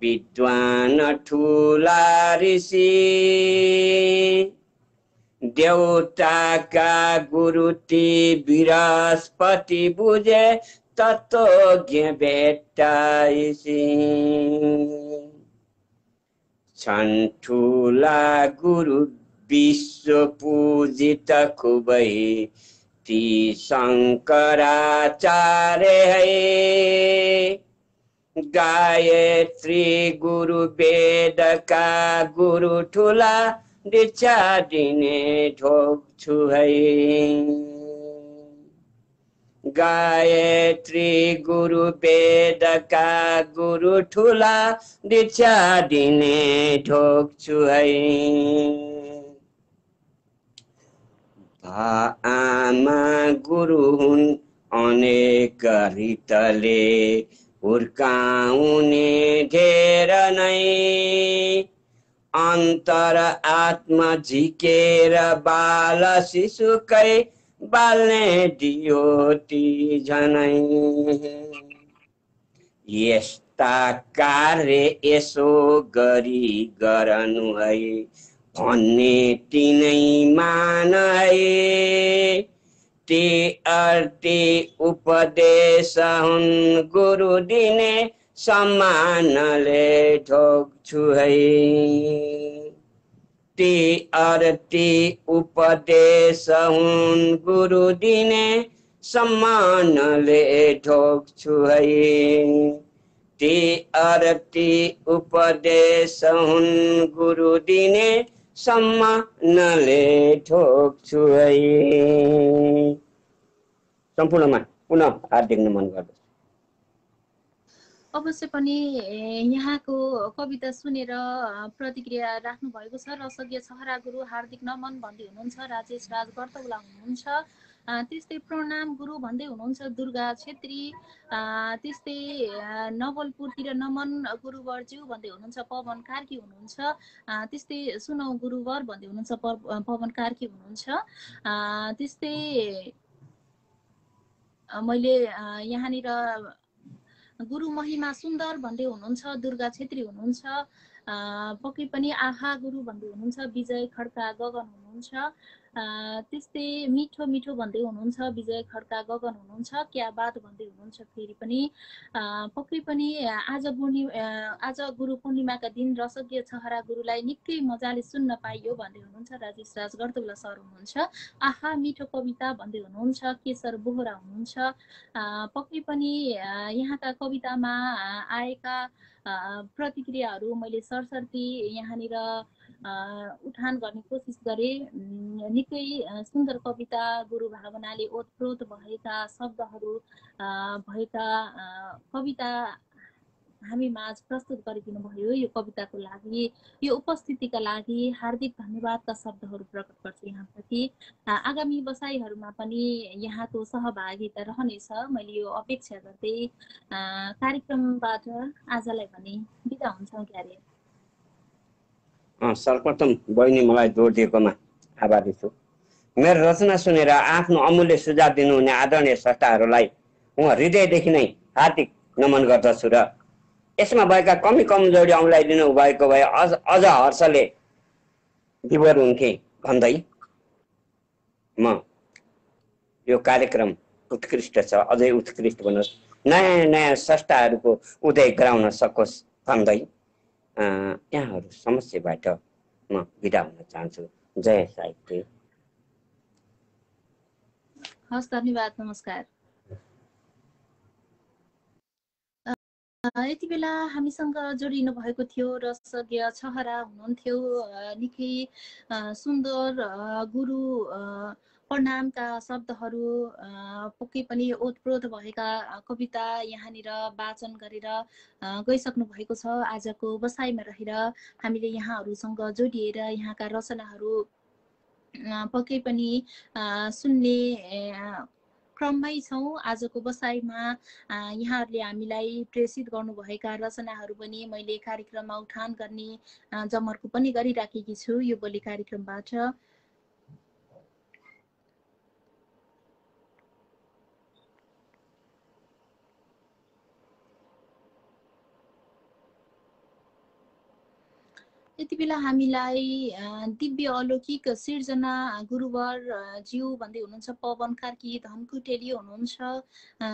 विद्वान ठुला ऋषि, देवताका गुरु ती बृहस्पति बुझे तत्त्वज्ञ भेट्टाइसी छन् ठुला गुरु विश्व पूजित खुबै ती शङ्कराचार्य है गायत्री गुरु वेदका गुरु ठुला दीक्षा दिने ढोग्छु है गायत्री गुरु वेदका गुरु ठुला दीक्षा दिने ढोग्छु है आमा गुरु हुन् अनेक रीतले हुर्काउने घेर नै अन्तर आत्मा झिकेर बाल शिशुकै बाल्ने दियो ती झनै यस्ता कार्य यसो गरी गरनु है भन्ने तिनै मान है ती अर्ती उपदेश हुन् गुरु दिने सम्मानले ढोग्छु है ती अर्ती उपदेश हुन् गुरु दिने सम्मानले ढोग्छु है ती अर्ती उपदेश हुन् गुरु दिने सम्मानले ढोग्छु है सम्पूर्णमा पुनः हार्दिक नमन गर्दछु अवश्य पनि यहाँको कविता सुनेर प्रतिक्रिया राख्नु भएको छ रसज्ञ छहरा गुरु हार्दिक नमन भन्दै हुनुहुन्छ राजेश राज कर्तौला हुनुहुन्छ त्यस्तै प्रणाम गुरु भन्दै हुनुहुन्छ दुर्गा छेत्री त्यस्तै नवलपुरतिर नमन गुरुवरज्यू भन्दै हुनुहुन्छ पवन कार्की हुनुहुन्छ त्यस्तै सुनौ गुरुवर भन्दै हुनुहुन्छ पवन कार्की हुनुहुन्छ त्यस्तै मैले यहाँनिर गुरु महिमा सुन्दर भन्दै हुनुहुन्छ दुर्गा छेत्री हुनुहुन्छ पक्कै पनि आहा गुरु भन्दै हुनुहुन्छ विजय खड्का गगन हुनुहुन्छ त्यस्तै मिठो मिठो भन्दै हुनुहुन्छ विजय खड्का गगन हुनुहुन्छ क्या बात भन्दै हुनुहुन्छ फेरि पनि पक्कै पनि आज गुरु पूर्णिमाका दिन रसज्ञ छहरा गुरुलाई निकै मजाले सुन्न पाइयो भन्दै हुनुहुन्छ राजेश राज गर्दौला सर हुनुहुन्छ आहा मिठो कविता भन्दै हुनुहुन्छ केशर बोहरा हुनुहुन्छ पक्कै पनि यहाँका कवितामा आएका प्रतिक्रियाहरू मैले सरसर्ती यहाँनिर उठान गर्ने कोसिस गरे निकै सुन्दर कविता गुरु भावनाले ओतप्रोत भएका शब्दहरू भएका कविता हामी माझ प्रस्तुत गरिदिनु भयो यो कविताको लागि यो उपस्थितिका लागि हार्दिक धन्यवादका शब्दहरू प्रकट गर्छु यहाँप्रति आगामी बसाइहरूमा पनि यहाँको सहभागिता रहनेछ मैले यो अपेक्षा गर्दै कार्यक्रमबाट आजलाई भने बिदा हुन्छौँ क्यारे सर्वप्रथम बहिनी मलाई जोड दिएकोमा आभारी छु मेरो रचना सुनेर आफ्नो अमूल्य सुझाव दिनुहुने आदरणीय संस्थाहरूलाई म हृदयदेखि नै हार्दिक नमन गर्दछु र यसमा भएका कमी कमजोरी औँल्याइदिनु भएको भए अझ हर्षले विभोर हुन्थे भन्दै म यो कार्यक्रम उत्कृष्ट छ अझै उत्कृष्ट बनोस् नयाँ नयाँ संस्थाहरूको उदय गराउन सकोस् भन्दै यहाँहरू समस्याबाट म बिदा हुन चाहन्छु जय साहित्य हस् धन्यवाद नमस्कार यति बेला हामीसँग जोडिनु भएको थियो रसज्ञ छहरा हुनुहुन्थ्यो निकै सुन्दर गुरु प्रणामका शब्दहरू पक्कै पनि ओतप्रोत भएका कविता यहाँनिर वाचन गरेर गइसक्नु भएको छ आजको बसाइमा रहेर हामीले यहाँहरूसँग जोडिएर यहाँका रचनाहरू पक्कै पनि सुन्ने क्रममै छौँ आजको बसाइमा यहाँहरूले हामीलाई प्रेषित गर्नुभएका रचनाहरू पनि मैले कार्यक्रममा उठान गर्ने जमर्को पनि गरिराखेकी छु यो भोलि कार्यक्रमबाट यति बेला हामीलाई दिव्य अलौकिक सिर्जना गुरुवर ज्यू भन्दै हुनुहुन्छ, पवन कार्की धनकुटेली हुनुहुन्छ।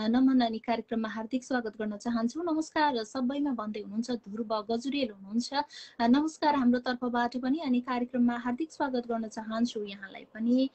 नमन अनि कार्यक्रममा हार्दिक स्वागत गर्न चाहन्छु। नमस्कार सबैमा भन्दै हुनुहुन्छ। ध्रुव गजुरेल हुनुहुन्छ, नमस्कार हाम्रो तर्फबाट पनि, अनि कार्यक्रममा हार्दिक स्वागत गर्न चाहन्छु यहाँलाई पनि।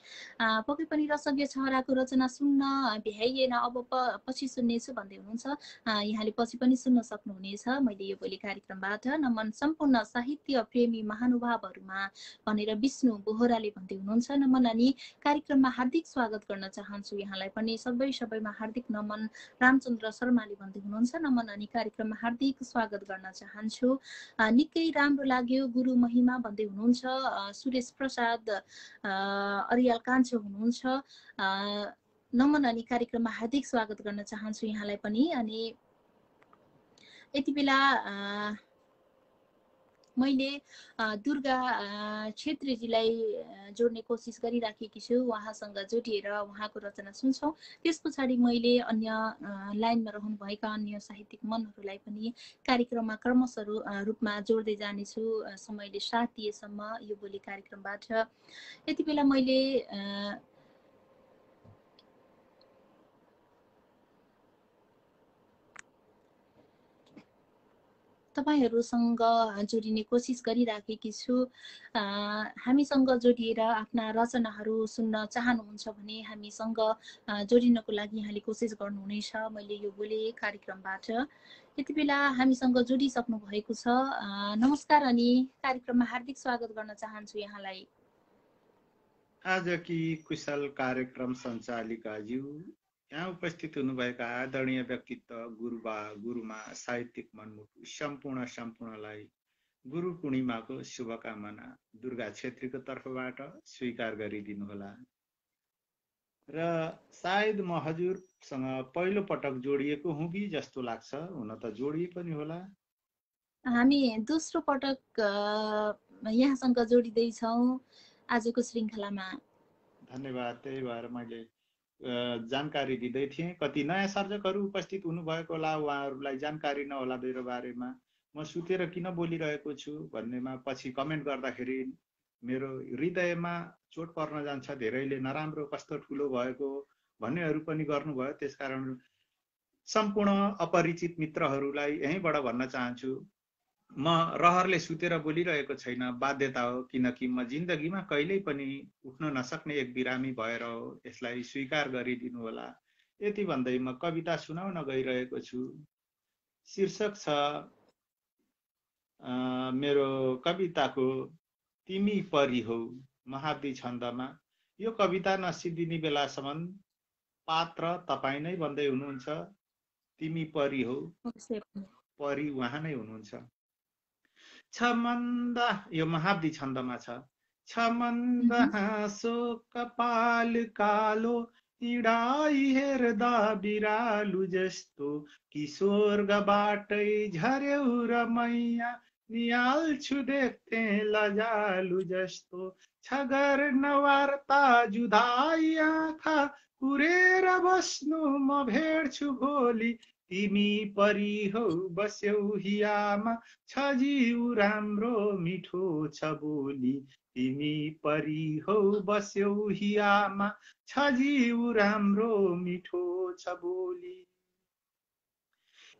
पक्कै पनि रसज्ञ छहराको रचना सुन्न भ्याइएन, अब पछि सुन्नेछु भन्दै हुनुहुन्छ। यहाँले पछि पनि सुन्न सक्नुहुनेछ मैले यो भोलि कार्यक्रमबाट। नमन सम्पूर्ण साहित्य प्रेमी महानुभावहरूमा भनेर विष्णु बोहराले भन्दै हुनुहुन्छ। नमन अनि कार्यक्रममा हार्दिक स्वागत गर्न चाहन्छु यहाँलाई पनि, सबैमा हार्दिक नमन। रामचन्द्र शर्माले भन्दै हुनुहुन्छ, नमन अनि कार्यक्रममा हार्दिक स्वागत गर्न चाहन्छु। निकै राम्रो लाग्यो गुरु महिमा भन्दै हुनुहुन्छ। सुरेश प्रसाद अरियाल कान्छो हुनुहुन्छ, नमन अनि कार्यक्रममा हार्दिक स्वागत गर्न चाहन्छु यहाँलाई पनि। अनि यति बेला मैले दुर्गा छेत्रीजीलाई जोड्ने कोसिस गरिराखेकी छु, उहाँसँग जोडिएर उहाँको रचना सुन्छौँ। त्यस पछाडि मैले अन्य लाइनमा रहनुभएका अन्य साहित्यिक मनहरूलाई पनि कार्यक्रममा क्रमशः रूपमा जोड्दै जानेछु, समयले साथ दिएसम्म यो भोलि कार्यक्रमबाट। यति बेला मैले तपाईहरुसँग जोडिने कोसिस गरिराखेकी छु। हामीसँग जोडिएर आफ्ना रचनाहरू सुन्न चाहनुहुन्छ भने हामीसँग जोडिनको लागि यहाँले कोसिस गर्नुहुनेछ मैले यो भोलि कार्यक्रमबाट। यति बेला हामीसँग जोडिसक्नु भएको छ। नमस्कार अनि कार्यक्रममा हार्दिक स्वागत गर्न चाहन्छु यहाँलाई। आजकी कुशल कार्यक्रम सञ्चालिकाज्यू, यहाँ उपस्थित हुनुभएका आदरणीय व्यक्तित्व गुरुबा गुरुमा साहित्यिक मनमुटु सम्पूर्णलाई गुरु पूर्णिमाको शुभकामना दुर्गा छेत्रीको तर्फबाट स्वीकार गरिदिनुहोला। र सायद म हजुरसँग पहिलो पटक जोडिएको हुँ कि जस्तो लाग्छ, हुन त जोडिए पनि होला। हामी दोस्रो पटक यहाँसँग जोडिँदैछौँ आजको श्रृङ्खलामा। धन्यवाद। त्यही भएर मैले जानकारी दिँदै थिएँ। कति नयाँ सर्जकहरू उपस्थित हुनुभएको होला, उहाँहरूलाई जानकारी नहोला मेरो बारेमा। म सुतेर किन बोलिरहेको छु भन्नेमा पछि कमेन्ट गर्दाखेरि मेरो हृदयमा चोट पर्न जान्छ। धेरैले नराम्रो कस्तो ठुलो भएको भन्नेहरू पनि गर्नुभयो। त्यसकारण सम्पूर्ण अपरिचित मित्रहरूलाई यहीँबाट भन्न चाहन्छु, म रहरले सुतेर बोलिरहेको छैन, बाध्यता हो। किनकि म जिन्दगीमा कहिल्यै पनि उठ्न नसक्ने एक बिरामी भएर हो, यसलाई स्वीकार गरिदिनु होला। यति भन्दै म कविता सुनाउन गइरहेको छु। शीर्षक छ मेरो कविताको तिमी परी हौ, महाब्दी छन्दमा। यो कविता नसिद्धिने बेलासम्म पात्र तपाईँ नै भन्दै हुनुहुन्छ। तिमी परी हौ, परी उहाँ नै हुनुहुन्छ। छमन्दा, यो महाब्दी छन्दमा छ। छमन्दा हाँसो कपाल कालो, हिँडाइ हेर्दा बिरालु जस्तो, किशोरगबाटै झर्यौ र मैया, निहाल्छु देख्थे लजालु जस्तो। छगर नवार्ता जुधाई आँखा, पुरेर बस्नु म भेट्छु भोलि। तिमी परी हौ बस्यौ हियामा, छ जीउ राम्रो मिठो छ बोली। तिमी परी हौ बस्यौ हियामा, छ जीउ राम्रो मिठो छ बोली।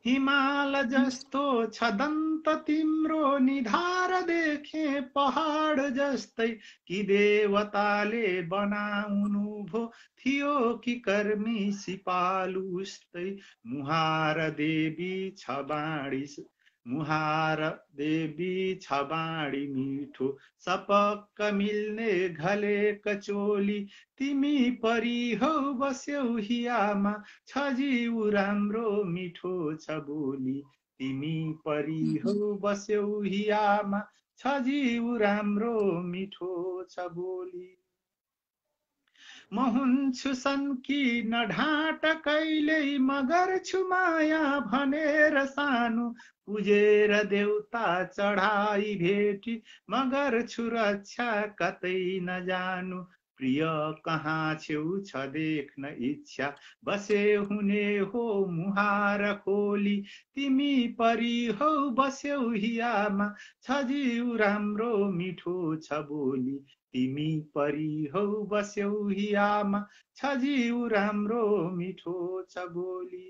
हिमाल जस्तो छ दन्त तिम्रो, निधार देखे पहाड जस्तै, कि देवताले बनाउनु भो थियो कि कर्मी सिपालु उस्तै। मुहार देवी छ बाणी, मुहार देवी छ बाणी मिठो, सपक्क मिल्ने घले कचोली। तिमी परी हौ बस्यौ हियामा, छ जीउ राम्रो मिठो छ बोली। तिमी परी हौ बस्यौ हियामा, छ जीउ राम्रो मिठो छ बोली। म हुन्छु सन्की नढाँट कहिल्यै, म गर्छु माया भनेर सानो। पुजेर देउता चढाई भेटी, म गर्छु रक्षा कतै नजानु। प्रिय कहाँ छेउ छ देख्न इच्छा बसे हुने हो मुहार खोली तिमी परी हौ बस्यौ हियामा छ जिउ राम्रो मिठो छ बोली तिमी परी हौ बस्यौ हियामा छ जिउ राम्रो मिठो छ बोली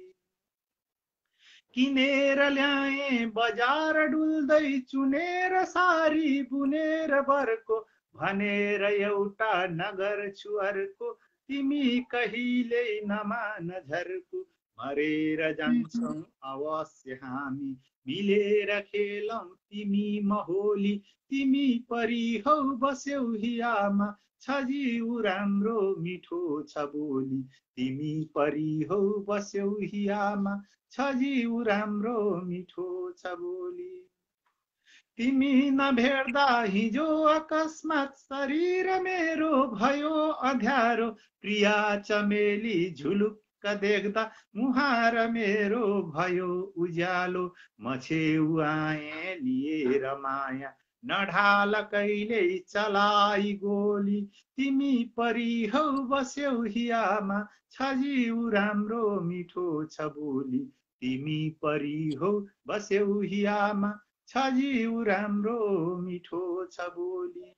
किनेर ल्याए बजार डुल्दै चुनेर सारी बुनेर बर्को भनेर एउटा नगर छुअर्को तिमी कहिले नमान झर्को मरेर जान्छौ अवश्य हामी मिलेर खेलौं तिमी महोली तिमी परी हौ बस्यौ हियामा छ जिउ राम्रो मिठो छ बोली तिमी परी हौ बस्यौ हियामा छ जिउ राम्रो मिठो छ बोली तिमी नभेट्दा हिजो अकस्मात शरीर मेरो भयो अध्यारो प्रिया चमेली झुलुक्क देख्दा मुहार मेरो भयो उज्यालो म छेउ आए लिएर माया नढाल कहिल्यै चलाई गोली तिमी परी हौ बस्यौ हियामा छ जिउ राम्रो मिठो छ बोली तिमी परी हौ बस्यौ हियामा छ जिउ राम्रो मिठो छ बोली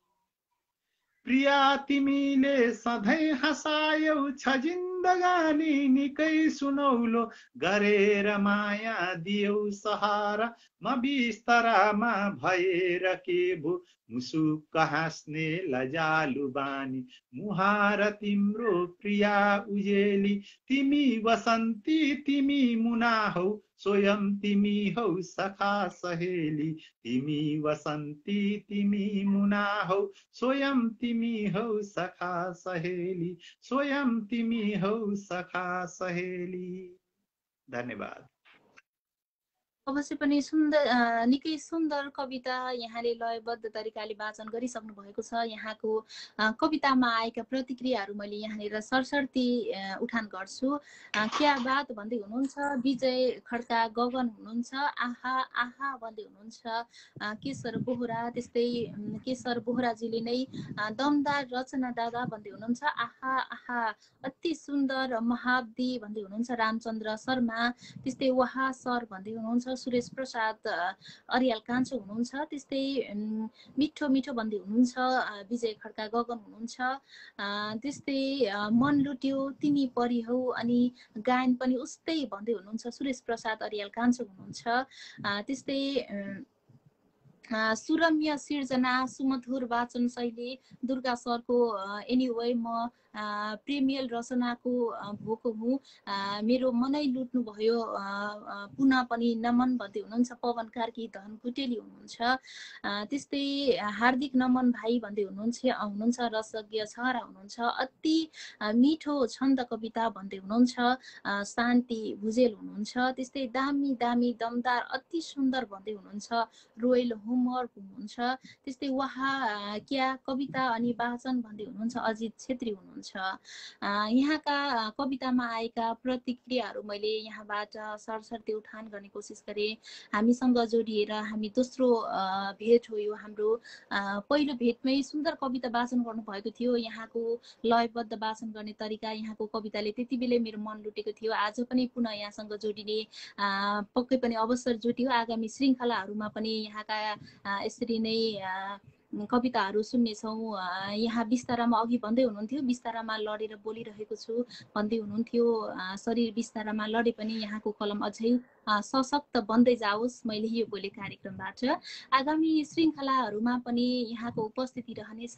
प्रिया तिमीले सधैँ हँसायौ छ जिन्दगानी निकै सुनौलो गरेर माया दियौ सहारा म बिस्तरामा भएर के भो मुसुक्क हाँस्ने लजालु बानी मुहार तिम्रो प्रिया उजेली तिमी वसन्ती तिमी मुना हौ स्वयं तिमी हौ सखा सहेली तिमी वसन्ती तिमी मुना हौ स्वयं तिमी हौ सखा सहेली स्वयं तिमी हौ सखा सहेली धन्यवाद अवश्य पनि सुन्दर निकै सुन्दर कविता यहाँले लयबद्ध तरिकाले वाचन गरिसक्नु भएको छ यहाँको कवितामा आएका प्रतिक्रियाहरू मैले यहाँनिर सरसर्ती उठान गर्छु क्या बात भन्दै हुनुहुन्छ विजय खड्का गगन हुनुहुन्छ आहा आहा भन्दै हुनुहुन्छ केशर बोहरा त्यस्तै केशर बोहराजीले नै दमदार रचना दादा भन्दै हुनुहुन्छ आहा आहा अति सुन्दर महाब्दी भन्दै हुनुहुन्छ रामचन्द्र शर्मा त्यस्तै वहा सर भन्दै हुनुहुन्छ सुरेश प्रसाद अर्याल कान्छो हुनुहुन्छ त्यस्तै मिठो मिठो भन्दै हुनुहुन्छ विजय खड्का गगन हुनुहुन्छ त्यस्तै मन लुट्यो तिमी परी हौ अनि गायन पनि उस्तै भन्दै हुनुहुन्छ सुरेश प्रसाद अर्याल कान्छो हुनुहुन्छ त्यस्तै सुरम्य सिर्जना सुमधुर वाचन शैली दुर्गा सरको एनिवे म प्रेमियल रचनाको भोको हुँ मेरो मनै लुट्नु भयो पुनः पनि नमन भन्दै हुनुहुन्छ पवन कार्की धन कुटेली हुनुहुन्छ त्यस्तै हार्दिक नमन भाइ भन्दै हुनुहुन्छ रसज्ञ छहरा हुनुहुन्छ अति मिठो छन्द कविता भन्दै हुनुहुन्छ शान्ति भुजेल हुनुहुन्छ त्यस्तै दामी दामी दमदार अति सुन्दर भन्दै हुनुहुन्छ रोयल होमवर्क हुनुहुन्छ त्यस्तै वहा क्या कविता अनि वाचन भन्दै हुनुहुन्छ अजित छेत्री हुनुहुन्छ यहाँका कवितामा आएका प्रतिक्रियाहरू मैले यहाँबाट सरसर्ती उठान गर्ने कोसिस गरेँ हामीसँग जोडिएर हामी दोस्रो भेट हो यो हाम्रो पहिलो भेटमै सुन्दर कविता वाचन गर्नुभएको थियो यहाँको लयबद्ध वाचन गर्ने तरिका यहाँको कविताले त्यति बेलै मेरो मन लुटेको थियो आज पनि पुनः यहाँसँग जोडिने पक्कै पनि अवसर जुट्यो आगामी श्रृङ्खलाहरूमा पनि यहाँका यसरी नै कविताहरू सुन्नेछौँ यहाँ बिस्तारामा अघि भन्दै हुनुहुन्थ्यो बिस्तारामा लडेर बोलिरहेको छु भन्दै हुनुहुन्थ्यो शरीर बिस्तारामा लडे पनि यहाँको कलम अझै सशक्त बन्दै जाओस् मैले यो बोले कार्यक्रमबाट आगामी श्रृङ्खलाहरूमा पनि यहाँको उपस्थिति रहनेछ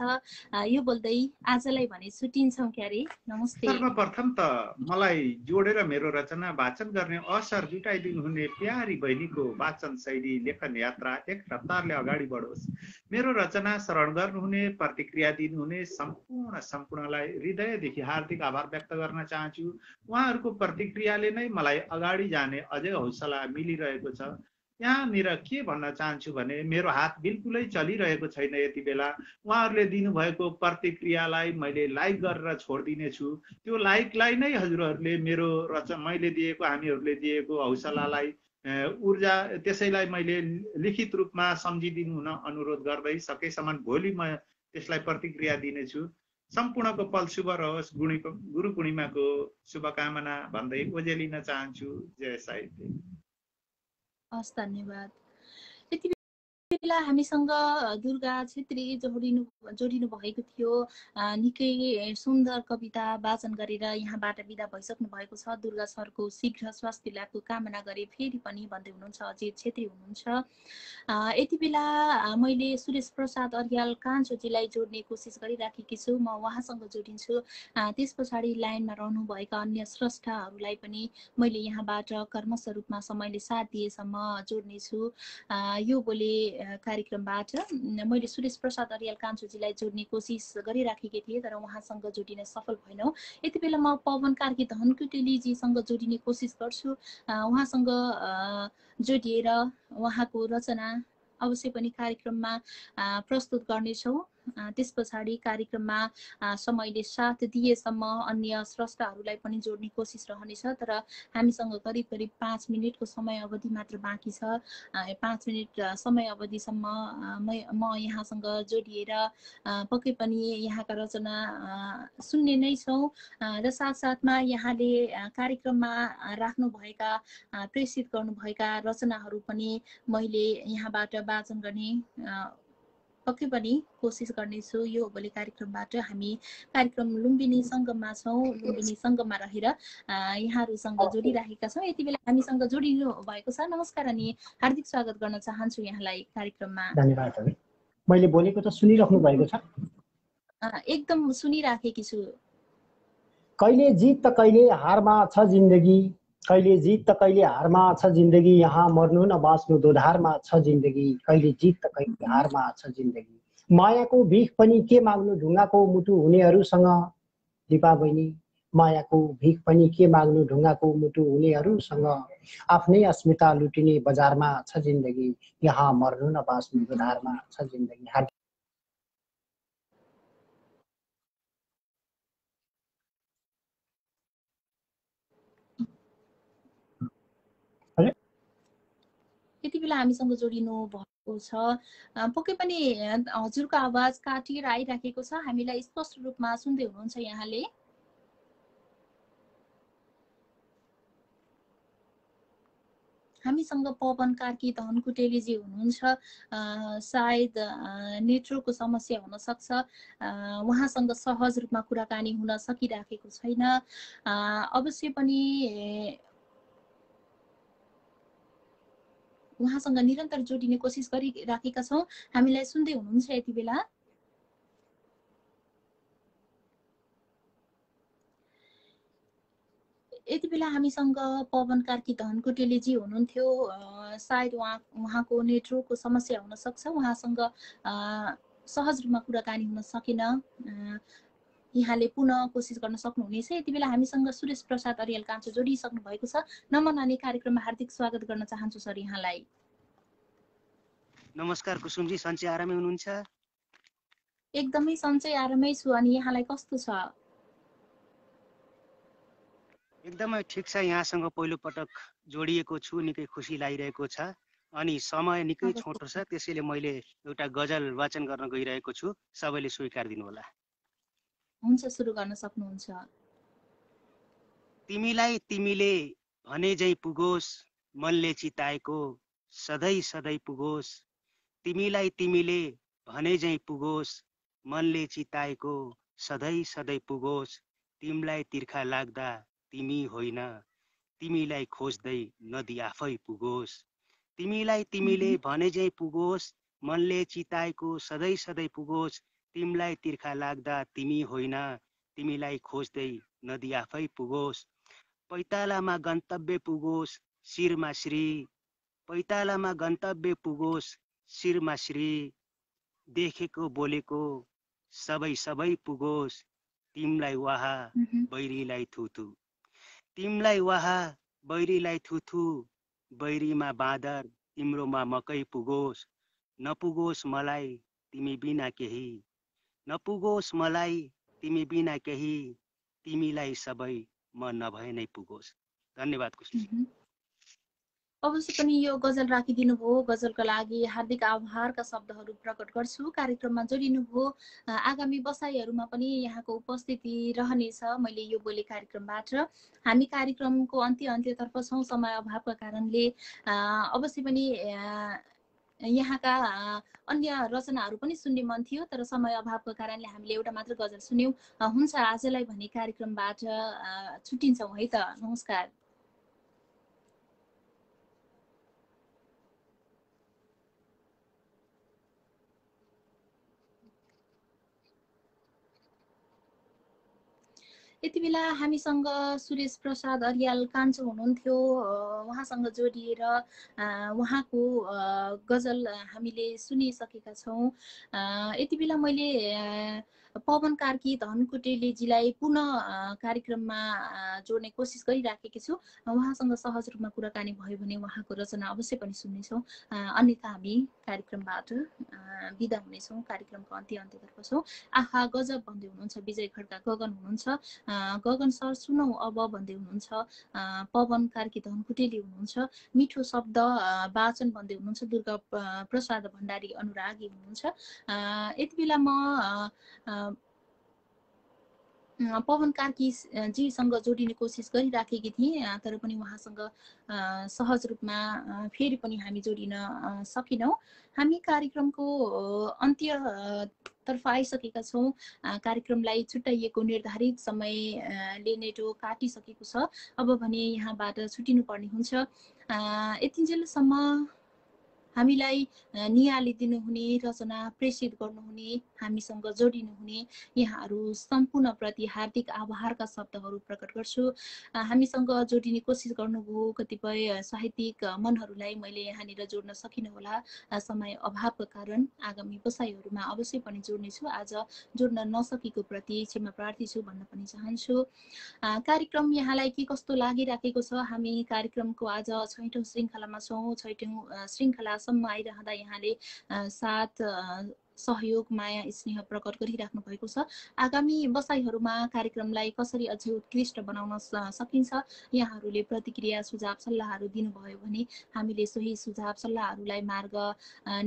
यो बोल्दै आजलाई भने छुट्टिन्छौँ क्यारे नमस्ते सर्वप्रथम त मलाई जोडेर मेरो रचना वाचन गर्ने अवसर जुटाइदिनु हुने प्यारी बहिनीको वाचन शैली लेखन यात्रा एक रफ्तारले अगाडि बढोस् मेरो रचना श्रवण गर्नुहुने प्रतिक्रिया दिनुहुने सम्पूर्णलाई हृदयदेखि हार्दिक आभार व्यक्त गर्न चाहन्छु उहाँहरूको प्रतिक्रियाले नै मलाई अगाडि जाने अझै हौसला मिलिरहेको छ यहाँनिर के भन्न चाहन्छु भने मेरो हात बिल्कुलै चलिरहेको छैन यति बेला उहाँहरूले दिनुभएको प्रतिक्रियालाई मैले लाइक गरेर छोडिदिनेछु त्यो लाइकलाई नै हजुरहरूले मेरो मैले दिएको हामीहरूले दिएको हौसलालाई ऊर्जा त्यसैलाई मैले लिखित रूपमा सम्झिदिनु हुन अनुरोध गर्दै सकेसम्म भोलि म त्यसलाई प्रतिक्रिया दिनेछु सम्पूर्णको पल शुभ रहोस्। गुरु पूर्णिमाको शुभकामना भन्दै ओजेलिन चाहन्छु। जय साहित्य। हस्, धन्यवाद। यति बेला हामीसँग दुर्गा छेत्री जोडिनु भएको थियो। निकै सुन्दर कविता वाचन गरेर यहाँबाट बिदा भइसक्नु भएको छ। दुर्गा सरको शीघ्र स्वास्थ्य लाभको कामना गरे फेरि पनि भन्दै हुनुहुन्छ अजित छेत्री हुनुहुन्छ। यति बेला मैले सुरेश प्रसाद अर्याल कान्छोजीलाई जोड्ने कोसिस गरिराखेकी छु। म उहाँसँग जोडिन्छु। त्यस पछाडि लाइनमा रहनुभएका अन्य स्रष्टाहरूलाई पनि मैले यहाँबाट कर्मश रूपमा समयले साथ दिएसम्म जोड्नेछु। यो बोले कार्यक्रमबाट मैले सुरेश प्रसाद अर्याल कान्छोजीलाई जोड्ने कोसिस गरिराखेकी थिएँ, तर उहाँसँग जोडिन सफल भएनौँ। यति बेला म पवन कार्की धनकुटेलीजीसँग जोडिने कोसिस गर्छु। उहाँसँग जोडिएर उहाँको रचना अवश्य पनि कार्यक्रममा प्रस्तुत गर्नेछौँ। त्यस पछाडि कार्यक्रममा समयले साथ दिएसम्म अन्य स्रष्टाहरूलाई पनि जोड्ने कोसिस रहनेछ, तर हामीसँग करिब करिब 5 मिनटको समय अवधि मात्र बाँकी छ। 5 मिनट समय अवधिसम्म म यहाँसँग जोडिएर पक्कै पनि यहाँका रचना सुन्ने नै छौँ र साथसाथमा यहाँले कार्यक्रममा राख्नुभएका प्रेषित गर्नुभएका रचनाहरू पनि मैले यहाँबाट वाचन गर्ने पक्कै पनि कोसिस गर्नेछु। यो भोलि कार्यक्रमबाट हामी कार्यक्रम लुम्बिनी सङ्गममा छौँ। लुम्बिनी सङ्गममा रहेर यहाँहरूसँग जोडिराखेका छौँ। यति बेला हामीसँग जोडिनु भएको छ। नमस्कार अनि हार्दिक स्वागत गर्न चाहन्छु यहाँलाई कार्यक्रममा। धन्यवाद। मैले बोलेको त सुनिराख्नु भएको छ? एकदम सुनिराखेकी छु। कहिले जित त कहिले हारमा छ जिन्दगी, कहिले जित त कहिले हारमा छ जिन्दगी, यहाँ मर्नु न बाँच्नु दोधारमा छ जिन्दगी, कहिले जित त कहिले हारमा छ जिन्दगी। मायाको भिख पनि के माग्नु ढुङ्गाको मुटु हुनेहरूसँग, दिपा बहिनी मायाको भिख पनि के माग्नु ढुङ्गाको मुटु हुनेहरूसँग, आफ्नै अस्मिता लुटिने बजारमा छ जिन्दगी, यहाँ मर्नु न बाँच्नु दोधारमा छ जिन्दगी। यति बेला हामीसँग जोडिनु भएको छ। पक्कै पनि हजुरको आवाज काटिएर आइराखेको छ। हामीलाई स्पष्ट रूपमा सुन्दै हुनुहुन्छ यहाँले? हामीसँग पवन कार्की धनकुटेलीजी हुनुहुन्छ। सायद नेटवर्कको समस्या हुन सक्छ। उहाँसँग सहज रूपमा कुराकानी हुन सकिराखेको छैन। अवश्य पनि उहाँसँग निरन्तर जोडिने कोसिस गरिराखेका छौँ। हामीलाई सुन्दै हुनुहुन्छ यति बेला? यति बेला हामीसँग पवन कार्की धनकुटेलीजी हुनुहुन्थ्यो। सायद उहाँको नेटवर्कको समस्या हुन सक्छ। उहाँसँग सहज रूपमा कुराकानी हुन सकेन। यहाँले पुनः कोसिस गर्न सक्नुहुनेछ। यति बेला हामीसँग सुरेश प्रसाद अर्याल कान्छो जोडिसक्नु भएको छ। नमन नानी कार्यक्रममा हार्दिक स्वागत गर्न चाहन्छु सर यहाँलाई। नमस्कार कुसुमजी, सन्चै आरामै हुनुहुन्छ? एकदमै सन्चै आरामै छु। अनि यहाँलाई कस्तो छ? एकदमै ठिक छ। यहाँसँग पहिलो पटक जोडिएको छु, निकै खुसी लागिरहेको छ। अनि समय निकै छोटो छ, त्यसैले मैले एउटा गजल वाचन गर्न गइरहेको छु। सबैले स्वीकार दिनुहोला। हुन्छ, सुरु गर्न सक्नुहुन्छ। तिमीलाई तिमीले भने झै पुगोस्, मनले चिताएको सधैँ सधैँ पुगोस्। तिमीलाई तिमीले भने झै पुगोस्, मनले चिताएको सधैँ सधैँ पुगोस्। तिमीलाई तिर्खा लाग्दा तिमी होइन, तिमीलाई खोज्दै नदी आफै पुगोस्। तिमीलाई तिमीले भने झै पुगोस्, मनले चिताएको सधैँ सधैँ पुगोस्। तिमीलाई तिर्खा लाग्दा तिमी होइन, तिमीलाई खोज्दै नदी आफै पुगोस्। पैतालामा गन्तव्य पुगोस्, शिरमा श्री। पैतालामा गन्तव्य पुगोस्, शिरमा श्री। देखेको बोलेको सबै सबै पुगोस्। तिमीलाई वाह बैरीलाई थुथु, तिमीलाई वाह बैरीलाई थुथु। बैरीमा बाँदर, तिम्रोमा मकै पुगोस्। नपुगोस् मलाई तिमी बिना केही, नपुगोस् मलाई तिमी बिना केही। तिमीलाई सबै म नभए नै पुगोस्। धन्यवाद कुसुम। अवश्य पनि यो गजल राखिदिनु भयो। गजलको लागि हार्दिक आभारका शब्दहरू प्रकट गर्छु। कार्यक्रममा जोडिनु भयो। आगामी बसाइहरूमा पनि यहाँको उपस्थिति रहनेछ। मैले यो बोले कार्यक्रमबाट हामी कार्यक्रमको अन्त्यतर्फ छौँ। समय अभावका कारणले अवश्य पनि यहाँका अन्य रचनाहरू पनि सुन्ने मन थियो, तर समय अभावको कारणले हामीले एउटा मात्र गजल सुन्यौँ। हुन्छ, आजलाई भने कार्यक्रमबाट छुट्टिन्छौँ है त। नमस्कार। यति बेला हामीसँग सुरेश प्रसाद अर्याल कान्छो हुनुहुन्थ्यो। उहाँसँग जोडिएर उहाँको गजल हामीले सुनिसकेका छौँ। यति बेला मैले पवन कार्की धनकुटेलीजीलाई पुनः कार्यक्रममा जोड्ने कोसिस गरिराखेकी छु। उहाँसँग सहज रूपमा कुराकानी भयो भने उहाँको रचना अवश्य पनि सुन्नेछौँ। अन्यथा हामी कार्यक्रमबाट बिदा हुनेछौँ। कार्यक्रमको अन्त्यतर्फ छौँ। आहा गजब भन्दै हुनुहुन्छ विजय खड्का गगन हुनुहुन्छ। गगन सर सुनौ अब भन्दै हुनुहुन्छ। पवन कार्की धनकुटेली हुनुहुन्छ। मिठो शब्द वाचन भन्दै हुनुहुन्छ। दुर्गा प्रसाद भण्डारी अनुरागी हुनुहुन्छ। यति बेला म पवन कार्की जीसँग जोडिने कोसिस गरिराखेकी थिएँ, तर पनि उहाँसँग सहज रूपमा फेरि पनि हामी जोडिन सकेनौँ। हामी कार्यक्रमको अन्त्यतर्फ आइसकेका छौँ। कार्यक्रमलाई छुट्याइएको निर्धारित समयले नेटो काटिसकेको छ। अब भने यहाँबाट छुट्टिनुपर्ने हुन्छ। यतिन्जेलसम्म हामीलाई निहालिदिनुहुने, रचना प्रेषित गर्नुहुने, हामीसँग जोडिनुहुने यहाँहरू सम्पूर्णप्रति हार्दिक आभारका शब्दहरू प्रकट गर्छु। हामीसँग जोडिने कोसिस गर्नुभयो कतिपय साहित्यिक मनहरूलाई मैले यहाँनिर जोड्न सकिनँ होला समय अभावको कारण। आगामी बसाइहरूमा अवश्य पनि जोड्नेछु। आज जोड्न नसकेको प्रति क्षमा प्रार्थी छु भन्न पनि चाहन्छु। कार्यक्रम यहाँलाई के कस्तो लागिराखेको छ? हामी कार्यक्रमको आज 6औं श्रृङ्खलामा छौँ। 6औं श्रृङ्खलासम्म आइरहँदा यहाँले साथ सहयोग माया स्नेह प्रकट गरिराख्नु भएको छ। आगामी बसाइहरूमा कार्यक्रमलाई कसरी अझै उत्कृष्ट बनाउन सकिन्छ यहाँहरूले प्रतिक्रिया सुझाव सल्लाहहरू दिनुभयो भने हामीले सोही सुझाव सल्लाहहरूलाई मार्ग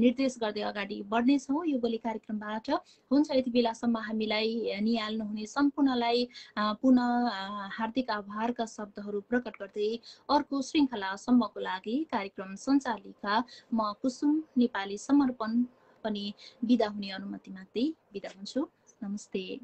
निर्देश गर्दै अगाडि बढ्नेछौँ यो बोली कार्यक्रमबाट। हुन्छ, यति बेलासम्म हामीलाई निहाल्नुहुने सम्पूर्णलाई पुनः हार्दिक आभारका शब्दहरू प्रकट गर्दै अर्को श्रृङ्खलासम्मको लागि कार्यक्रम सञ्चालिका म कुसुम नेपाली समर्पण पनि बिदा हुने अनुमति माग्दै बिदा हुन्छु। नमस्ते।